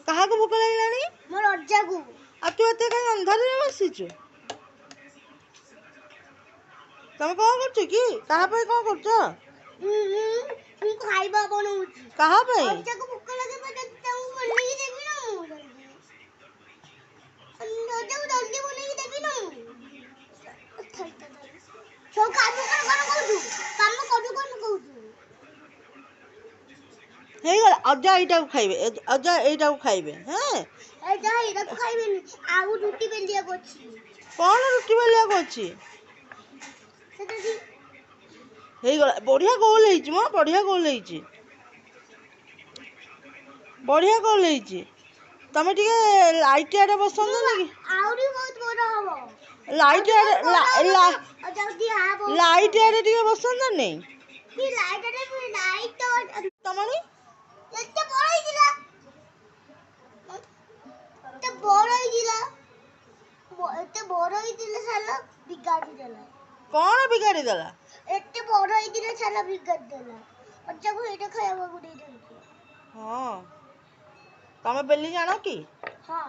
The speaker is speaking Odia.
କାହାକୁ ଭୋକ ଲାଗିଲାଣି? ମୋର ଅଜାକୁ। ଆଉ ତୁ ଏତେ କାହିଁ ଅନ୍ଧାରରେ ବସିଛୁ? ତମେ କ'ଣ କରୁଛ କି? କାହା ପାଇଁ କ'ଣ କରୁଛ? ମୁଁ ଖାଇବା ବନଉଛି। କାହା ପାଇଁ? ଅଜାକୁ ଭୋକ ଲାଗେ ତାଙ୍କୁ ବନେଇକି ଦେବି ନା ମୁଁ ଅଜାକୁ ଜଲ୍ଦି ବନେଇକି ଦେବି ନା ମୁଁ। ସବୁ କାମ କହୁଛୁ ହେଇଗଲା। ଅଜା ଏଇଟାକୁ ଖାଇବେ, ଅଜା ଏଇଟାକୁ ଖାଇବେ। ହେଁ ଏଇଟାକୁ ଖାଇବେନି, ଆଉ ରୁଟି ବେଲିବାକୁ ଅଛି। କ'ଣ ରୁଟି ବେଲିବାକୁ ଅଛି? ହେଇଗଲା। ବଢ଼ିଆ ଗୋଲ ହେଇଛି ମ, ବଢ଼ିଆ ଗୋଲ ହେଇଛି, ବଢ଼ିଆ ଗୋଲ ହେଇଛି। ତମେ ଟିକେ ଲାଇଟ୍ ଆଡ଼େ ବସନ୍ତ କି? ଆହୁରି ବହୁତ ବଡ଼ ହବ। ଲାଇଟ୍ ଆଡ଼େ ଟିକେ ବସନ୍ତନି? ତମଣି ଏତେ ବଡ଼ ହେଇଥିଲା, ସାଲା ବିଗାଡ଼ି ଦେଲା। କ'ଣ ବିଗାଡ଼ି ଦେଲା? ଏତେ ବଡ଼ ହେଇଥିଲା ସାଲା ବିଗାଡ଼ି ଦେଲା। ଅଜାକୁ ଏଇଟା ଖାଇବାକୁ ଦେଇଦେଲି। ହଁ, ତମେ ବେଲି ଜାଣ କି? ହଁ।